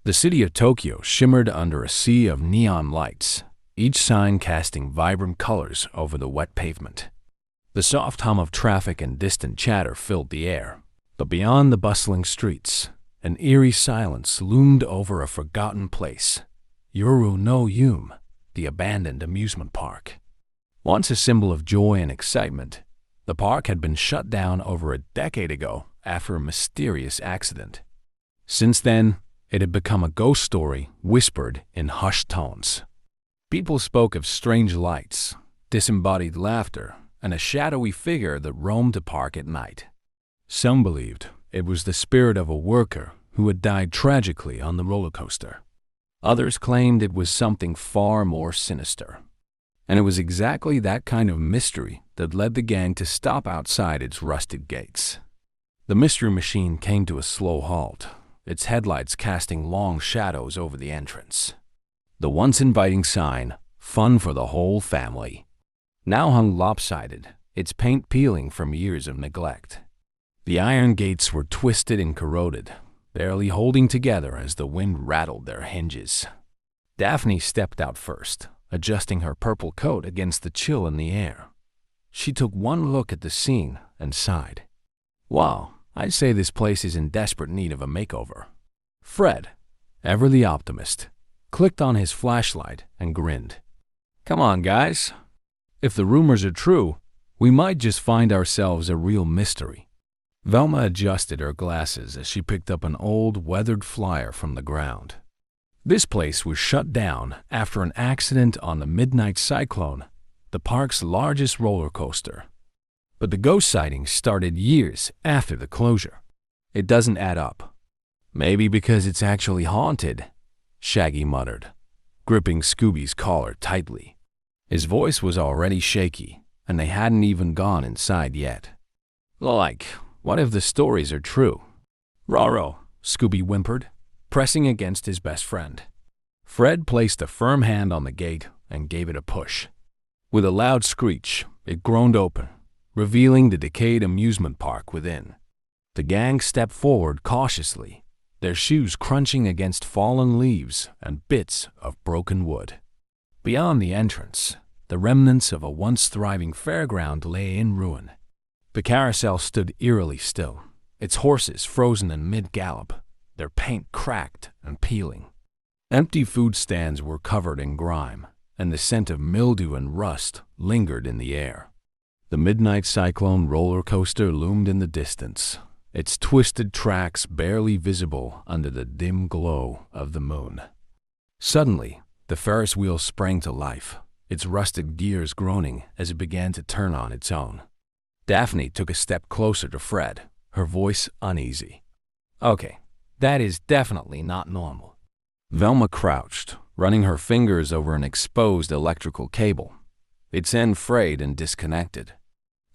The city of Tokyo shimmered under a sea of neon lights, each sign casting vibrant colors over the wet pavement. The soft hum of traffic and distant chatter filled the air, but beyond the bustling streets, an eerie silence loomed over a forgotten place, Yoru no Yume, the abandoned amusement park. Once a symbol of joy and excitement, the park had been shut down over a decade ago after a mysterious accident. Since then, it had become a ghost story whispered in hushed tones. People spoke of strange lights, disembodied laughter, and a shadowy figure that roamed the park at night. Some believed it was the spirit of a worker who had died tragically on the roller coaster. Others claimed it was something far more sinister. And it was exactly that kind of mystery that led the gang to stop outside its rusted gates. The mystery machine came to a slow halt, its headlights casting long shadows over the entrance. The once inviting sign, "Fun for the whole family," now hung lopsided, its paint peeling from years of neglect. The iron gates were twisted and corroded, barely holding together as the wind rattled their hinges. Daphne stepped out first, adjusting her purple coat against the chill in the air. She took one look at the scene and sighed. Wow, I'd say this place is in desperate need of a makeover. Fred, ever the optimist, clicked on his flashlight and grinned. Come on, guys. If the rumors are true, we might just find ourselves a real mystery. Velma adjusted her glasses as she picked up an old, weathered flyer from the ground. This place was shut down after an accident on the Midnight Cyclone, the park's largest roller coaster. But the ghost sightings started years after the closure. It doesn't add up. Maybe because it's actually haunted, Shaggy muttered, gripping Scooby's collar tightly. His voice was already shaky, and they hadn't even gone inside yet. Like, what if the stories are true? Roro, Scooby whimpered, pressing against his best friend. Fred placed a firm hand on the gate and gave it a push. With a loud screech, it groaned open, revealing the decayed amusement park within. The gang stepped forward cautiously, their shoes crunching against fallen leaves and bits of broken wood. Beyond the entrance, the remnants of a once thriving fairground lay in ruin. The carousel stood eerily still, its horses frozen in mid-gallop, their paint cracked and peeling. Empty food stands were covered in grime, and the scent of mildew and rust lingered in the air. The Midnight Cyclone roller coaster loomed in the distance, its twisted tracks barely visible under the dim glow of the moon. Suddenly, the Ferris wheel sprang to life, its rusted gears groaning as it began to turn on its own. Daphne took a step closer to Fred, her voice uneasy. Okay, that is definitely not normal. Velma crouched, running her fingers over an exposed electrical cable, its end frayed and disconnected.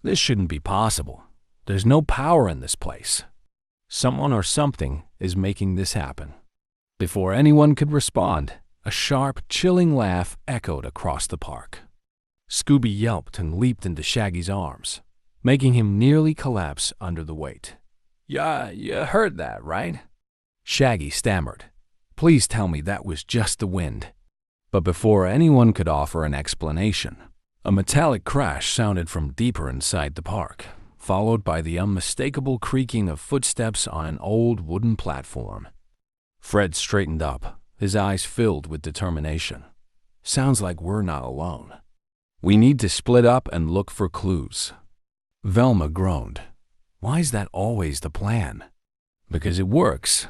This shouldn't be possible. There's no power in this place. Someone or something is making this happen. Before anyone could respond, a sharp, chilling laugh echoed across the park. Scooby yelped and leaped into Shaggy's arms, making him nearly collapse under the weight. Yeah, you heard that, right? Shaggy stammered. Please tell me that was just the wind. But before anyone could offer an explanation, a metallic crash sounded from deeper inside the park, followed by the unmistakable creaking of footsteps on an old wooden platform. Fred straightened up, his eyes filled with determination. Sounds like we're not alone. We need to split up and look for clues. Velma groaned. Why is that always the plan? Because it works,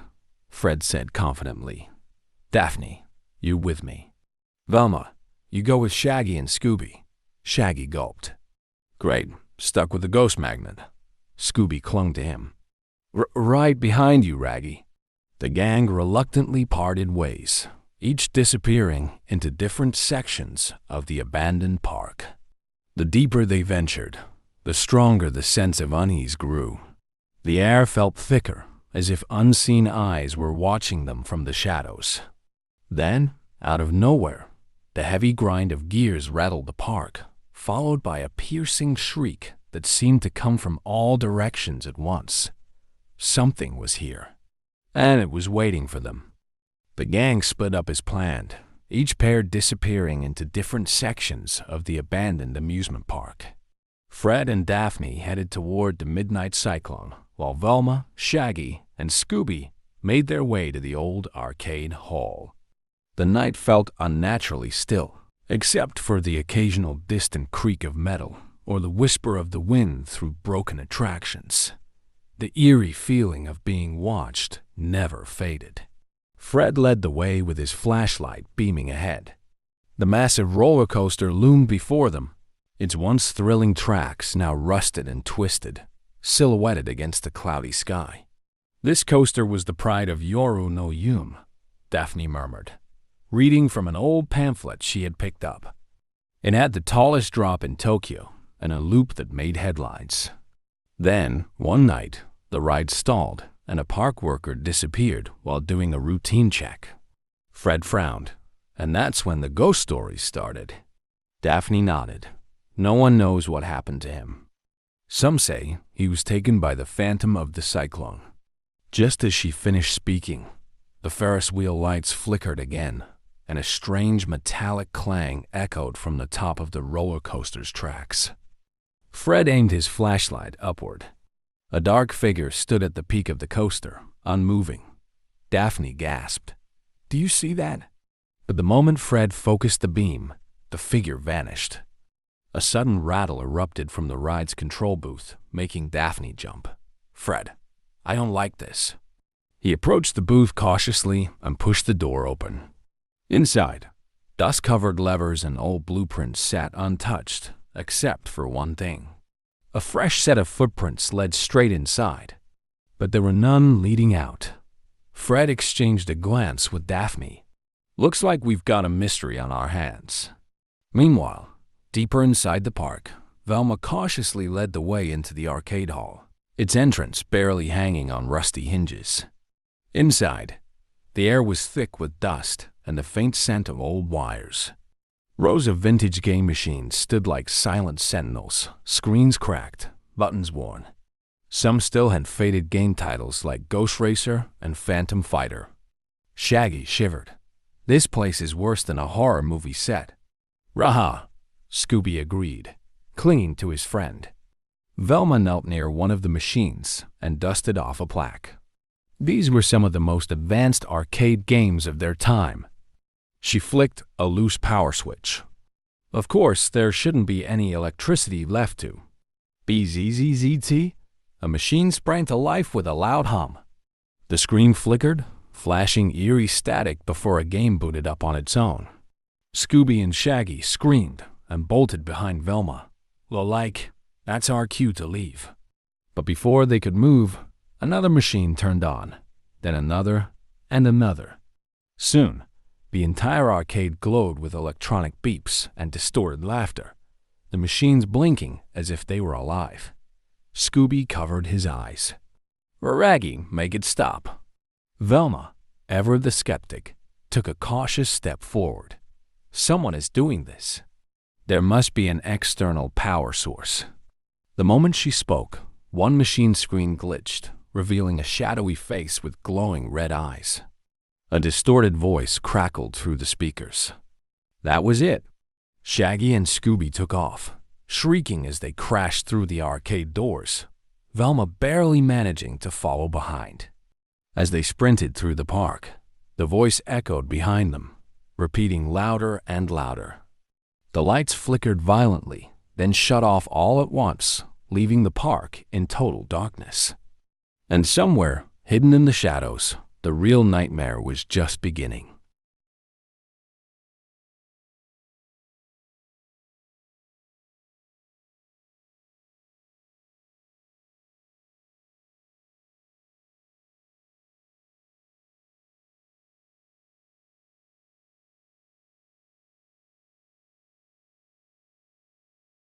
Fred said confidently. Daphne, you with me. Velma, you go with Shaggy and Scooby. Shaggy gulped. Great, stuck with the ghost magnet. Scooby clung to him. Right behind you, Raggy. The gang reluctantly parted ways, each disappearing into different sections of the abandoned park. The deeper they ventured, the stronger the sense of unease grew. The air felt thicker, as if unseen eyes were watching them from the shadows. Then, out of nowhere, the heavy grind of gears rattled the park, followed by a piercing shriek that seemed to come from all directions at once. Something was here, and it was waiting for them. The gang split up as planned, each pair disappearing into different sections of the abandoned amusement park. Fred and Daphne headed toward the midnight cyclone, while Velma, Shaggy, and Scooby made their way to the old arcade hall. The night felt unnaturally still, except for the occasional distant creak of metal or the whisper of the wind through broken attractions. The eerie feeling of being watched never faded. Fred led the way with his flashlight beaming ahead. The massive roller coaster loomed before them, its once thrilling tracks now rusted and twisted, silhouetted against the cloudy sky. This coaster was the pride of Yoru no Yume, Daphne murmured, reading from an old pamphlet she had picked up. It had the tallest drop in Tokyo and a loop that made headlines. Then, one night, the ride stalled and a park worker disappeared while doing a routine check. Fred frowned, and that's when the ghost stories started. Daphne nodded. No one knows what happened to him. Some say he was taken by the phantom of the cyclone. Just as she finished speaking, the Ferris wheel lights flickered again, and a strange metallic clang echoed from the top of the roller coaster's tracks. Fred aimed his flashlight upward. A dark figure stood at the peak of the coaster, unmoving. Daphne gasped. "Do you see that?" But the moment Fred focused the beam, the figure vanished. A sudden rattle erupted from the ride's control booth, making Daphne jump. "Fred, I don't like this." He approached the booth cautiously and pushed the door open. Inside, dust-covered levers and old blueprints sat untouched, except for one thing. A fresh set of footprints led straight inside, but there were none leading out. Fred exchanged a glance with Daphne. "Looks like we've got a mystery on our hands." Meanwhile, deeper inside the park, Velma cautiously led the way into the arcade hall, its entrance barely hanging on rusty hinges. Inside, the air was thick with dust and the faint scent of old wires. Rows of vintage game machines stood like silent sentinels, screens cracked, buttons worn. Some still had faded game titles like Ghost Racer and Phantom Fighter. Shaggy shivered. "This place is worse than a horror movie set." "Raha," Scooby agreed, clinging to his friend. Velma knelt near one of the machines and dusted off a plaque. These were some of the most advanced arcade games of their time. She flicked a loose power switch. Of course, there shouldn't be any electricity left to. BZZZT? A machine sprang to life with a loud hum. The screen flickered, flashing eerie static before a game booted up on its own. Scooby and Shaggy screamed and bolted behind Velma. Like, that's our cue to leave. But before they could move, another machine turned on, then another and another. Soon, the entire arcade glowed with electronic beeps and distorted laughter, the machines blinking as if they were alive. Scooby covered his eyes. "Raggy, make it stop." Velma, ever the skeptic, took a cautious step forward. "Someone is doing this. There must be an external power source." The moment she spoke, one machine screen glitched, revealing a shadowy face with glowing red eyes. A distorted voice crackled through the speakers. That was it. Shaggy and Scooby took off, shrieking as they crashed through the arcade doors, Velma barely managing to follow behind. As they sprinted through the park, the voice echoed behind them, repeating louder and louder. The lights flickered violently, then shut off all at once, leaving the park in total darkness. And somewhere, hidden in the shadows, the real nightmare was just beginning.